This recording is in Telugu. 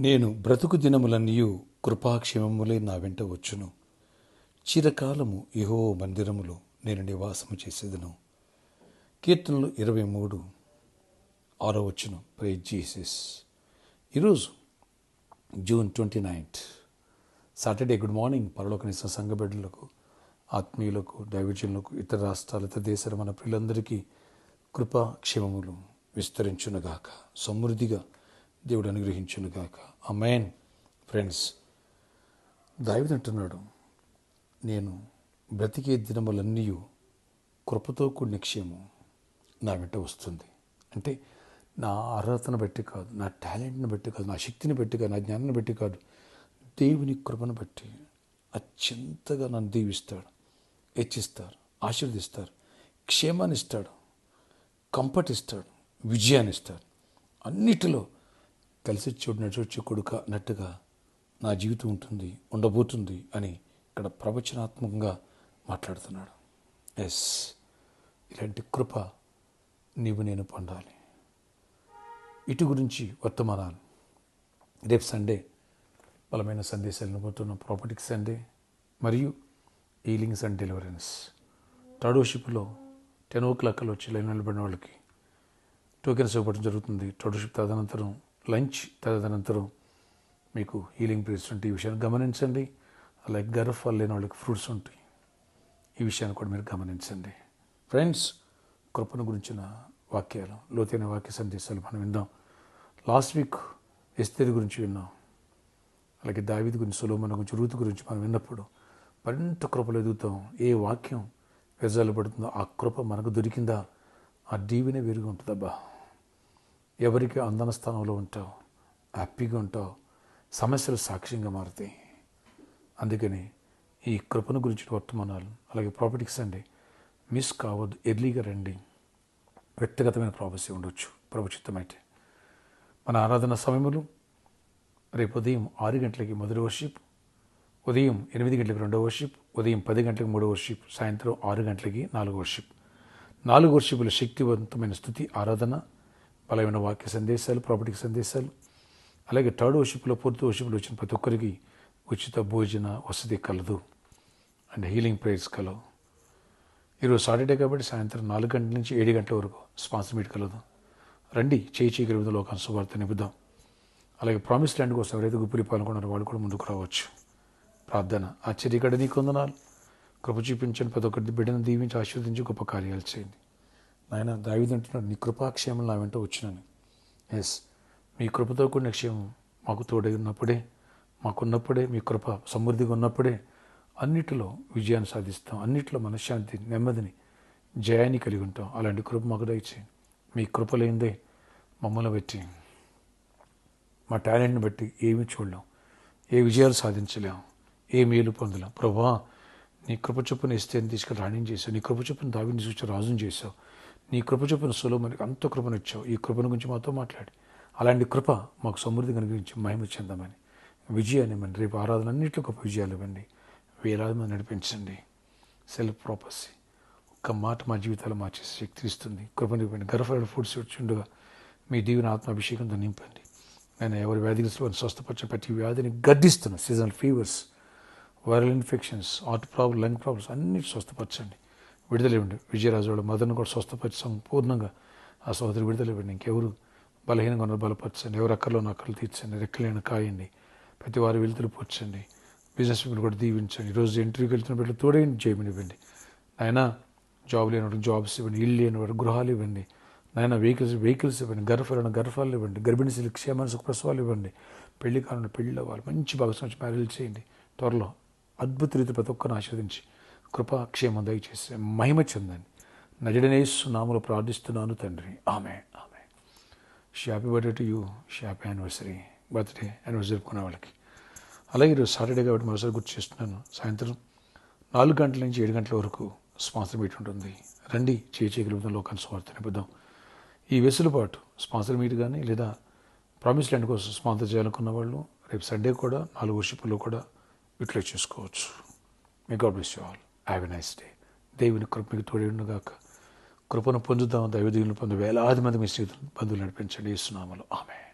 నేను బ్రతుకు దినములన్నీయు కృపాక్షేమములే నా వెంట వచ్చును. చిరకాలము యెహోవా మందిరములో నేను నివాసము చేసేదను. కీర్తనలు 23:6 ప్రైజ్ జీసస్. ఈరోజు జూన్ 29 సాటర్డే. గుడ్ మార్నింగ్ పరలోకనిస్తున్న సంఘ బిడ్డలకు, ఆత్మీయులకు, దైవజనులకు, ఇతర రాష్ట్రాలు, ఇతర దేశాల మన పిల్లలందరికీ కృపాక్షేమములు విస్తరించునుగాక, సమృద్ధిగా దేవుడు అనుగ్రహించునుగాక. ఆమేన్. ఫ్రెండ్స్, దావీదు అంటున్నాడు, నేను బ్రతికే దినములన్నీ కృపతో కూడిన క్షేమం నా వెంట వస్తుంది. అంటే నా అర్హతను బట్టి కాదు, నా టాలెంట్ని బట్టి కాదు, నా శక్తిని బట్టి కాదు, నా జ్ఞానాన్ని బట్టి కాదు, దేవుని కృపను బట్టి అత్యంతగా నన్ను దీవిస్తాడు, హెచ్చిస్తారు, ఆశీర్వదిస్తారు, క్షేమాన్ని ఇస్తాడు, కంఫర్ట్ ఇస్తాడు, విజయాన్ని ఇస్తాడు. అన్నిటిలో కలిసి చూడు నడిచొచ్చి కొడుక అన్నట్టుగా నా జీవితం ఉంటుంది, ఉండబోతుంది అని ఇక్కడ ప్రవచనాత్మకంగా మాట్లాడుతున్నాడు. ఎస్, ఇలాంటి కృప నీవు నేను పొందాలి. ఇటు గురించి వర్తమానాలు. రేపు సండే బలమైన సందేశాలను పోతున్న ప్రాపర్టీకి సండే మరియు హీలింగ్స్ అండ్ డెలివరెన్స్. థర్డ్ వర్షిప్లో 10 o'clock వచ్చి లైన్ నిలబడిన వాళ్ళకి టోకెన్స్ ఇవ్వడం జరుగుతుంది. థర్డ్ వర్షిప్ తదనంతరం లంచ్, తదనంతరం మీకు హీలింగ్ ప్రేయర్స్ ఉంటాయి. ఈ విషయాన్ని గమనించండి. అలాగే గర్భఫలం లేని వాళ్ళకి ఫ్రూట్స్ ఉంటాయి. ఈ విషయాన్ని కూడా మీరు గమనించండి. ఫ్రెండ్స్, కృపను గురించిన వాక్యాలు, లోతైన వాక్య సందేశాలు మనం విందాం. లాస్ట్ వీక్ ఎస్తేరు గురించి విన్నాం. అలాగే దావీదు గురించి, సొలొమోను గురించి, రూతు గురించి మనం విన్నప్పుడు మరింత కృపలు ఎదుగుతాం. ఏ వాక్యం వెజాలబడుతుందో ఆ కృప మనకు దొరికిందా, ఆ దీవెనే వేరుగా ఉంటుందబ్బా. ఎవరికి అందన స్థానంలో ఉంటావు, హ్యాపీగా ఉంటావు, సమస్యలు సాక్ష్యంగా మారుతాయి. అందుకని ఈ కృపను గురించి వర్తమానాలు, అలాగే ప్రాపర్టీస్ అండి మిస్ కావద్దు. ఎర్లీగా రండి. వ్యక్తిగతమైన ప్రాపర్సీ ఉండొచ్చు ప్రభుచిత్తమైతే. మన ఆరాధన సమయములు రేపు ఉదయం 6 గంటలకి మొదటి వర్షిప్, ఉదయం 8 గంటలకు రెండవ వర్షిప్, ఉదయం 10 గంటలకు మూడవ వర్షిప్, సాయంత్రం 6 గంటలకి 4వ వర్షిప్. 4 వర్షిపుల శక్తివంతమైన స్థుతి, ఆరాధన, బలమైన వాక్య సందేశాలు, ప్రాపర్టీకి సందేశాలు. అలాగే థర్డ్ వర్షిప్లో, ఫోర్త్ వర్షిప్లో వచ్చిన ప్రతి ఒక్కరికి ఉచిత భోజన వసతి కలదు అండ్ హీలింగ్ ప్రేయర్స్ కలవు. ఈరోజు సాటర్డే కాబట్టి సాయంత్రం 4 గంటల నుంచి 7 గంటల వరకు స్పాన్సర్ మీట్ కలదు. రండి, చేయి గెలుపుదో లోకాన్ని సువార్త నింపుదాం. అలాగే ప్రామిస్ ల్యాండ్ కోసం ఎవరైతే గుప్పిలి పాల్గొన్నారో వాళ్ళు కూడా ముందుకు రావచ్చు. ప్రార్థన. ఆశ్చర్యకడ నీ కొందనాలు, కృప చూపించండి. ప్రతి ఒక్కరి బిడ్డను దీవించి ఆశీర్వదించి గొప్ప కార్యాలు చేయండి. నాయన, దావీదు అంటున్నాడు, నీ కృపాక్షేమం నా వెంట వచ్చినని. ఎస్, మీ కృపతో కూడిన క్షేమం మాకు తోడై ఉన్నప్పుడే, మాకున్నప్పుడే, మీ కృప సమృద్ధిగా ఉన్నప్పుడే అన్నిటిలో విజయాన్ని సాధిస్తాం. అన్నిటిలో మనశ్శాంతి, నెమ్మదిని, జయాన్ని కలిగి ఉంటాం. అలాంటి కృప మాకు దయచేయండి. మీ కృప లేనిదే మమ్మల్ని బట్టి, మా టాలెంట్ని బట్టి ఏమీ చూడలేం, ఏ విజయాలు సాధించలేం, ఏ మేలు పొందలేం. ప్రభా, నీ కృప చొప్పున ఇస్తేని తీసుకెళ్ళి రాణిని చేసావు. నీ కృప చొప్పున దావీదుని చూసి రాజుని చేసావు. నీ కృప చొప్పున సొలొమోనుకి అంత కృపను ఇచ్చావు. ఈ కృపను గురించి మాతో మాట్లాడి అలాంటి కృప మాకు సమృద్ధిగా అనుగ్రహించి మహిమ చెందామని, విజయాన్ని ఇవ్వండి. రేపు ఆరాధన అన్నింటిలో గొప్ప విజయాలు ఇవ్వండి. వేలాది మంది నడిపించండి. సెల్ఫ్ ప్రాపర్సీ ఒక్క మాట మా జీవితాలు మార్చేసి శక్తి ఇస్తుంది. కృపను ఇవ్వండి. గర్భఫల ఫుడ్స్ వచ్చుండగా మీ దీవెన ఆత్మాభిషేకంతో నింపండి. నేను ఎవరి వ్యాధిగ్రస్తులు స్వస్థపరిచే ప్రతి వ్యాధిని గద్దిస్తున్నా. Seasonal fevers, viral infections, heart problem, lung problems అన్నిటి స్వస్థపరచండి. విడుదల ఇవ్వండి. విజయరాజు వాళ్ళ మదర్ను కూడా స్వస్థపరిచి సంపూర్ణంగా ఆ సోదరి విడుదల ఇవ్వండి. ఇంకెవరు బలహీనంగా ఉన్న బలపరచండి. ఎవరు అక్కర్లో ఉన్న అక్కర్లు తీర్చండి. రెక్కలేని కాయండి. ప్రతి వారి వెలుతురు పూడ్చండి. బిజినెస్ పీపుల్ కూడా దీవించండి. ఈరోజు ఇంటర్వ్యూకి వెళ్తున్న బిడ్డలు తోడేయండి, చేయమని ఇవ్వండి. నాయన, జాబ్ లేనివాడు జాబ్స్ ఇవ్వండి. ఇల్లు లేనివాడు గృహాలు ఇవ్వండి. నాయన, వెహికల్స్ ఇవ్వండి. గర్భాలు ఇవ్వండి. గర్భిణీ స్త్రీలకు క్షేమాన్ని సుఖప్రసవాలు ఇవ్వండి. పెళ్లి కాలంలో పెళ్ళి అవ్వాలి. మంచి భాగస్వామి మ్యారేజ్ చేయండి. త్వరలో అద్భుత రీతి ప్రతి ఒక్కరిని ఆశీర్వదించి కృపాక్షేమం దయచేసి మహిమ చెందండి. నజరేయుడైన యేసు నామములో ప్రార్థిస్తున్నాను తండ్రి. ఆమేన్. ఆమేన్. Happy birthday to you. Happy anniversary. Birthday anniversary జరుపుకునే వాళ్ళకి. అలాగే ఈరోజు సాటర్డే కాబట్టి మరోసారి గుర్తు చేస్తున్నాను. సాయంత్రం 4 గంటల నుంచి 7 గంటల వరకు స్పాన్సర్ మీట్ ఉంటుంది. రండి, చేయగలుగుతాం, లోకాన్ని సువార్త నింపుదాం. ఈ వెసులుబాటు స్పాన్సర్ మీట్ కానీ లేదా ప్రామిస్ ల్యాండ్ కోసం స్పాన్సర్ చేయాలనుకున్న వాళ్ళు రేపు సండే కూడా 4 వర్షిపుల్లో కూడా యూటిలైజ్ చేసుకోవచ్చు. May God bless you all. Have a nice day. దేవుని కృప మీకు తోడై ఉండుగాక. కృపను పొందుదాం. దైవ దీవెనలు పొంది వేలాది మంది మీ బంధువులు నడిపించండి. యేసు నామములో ఆమేన్.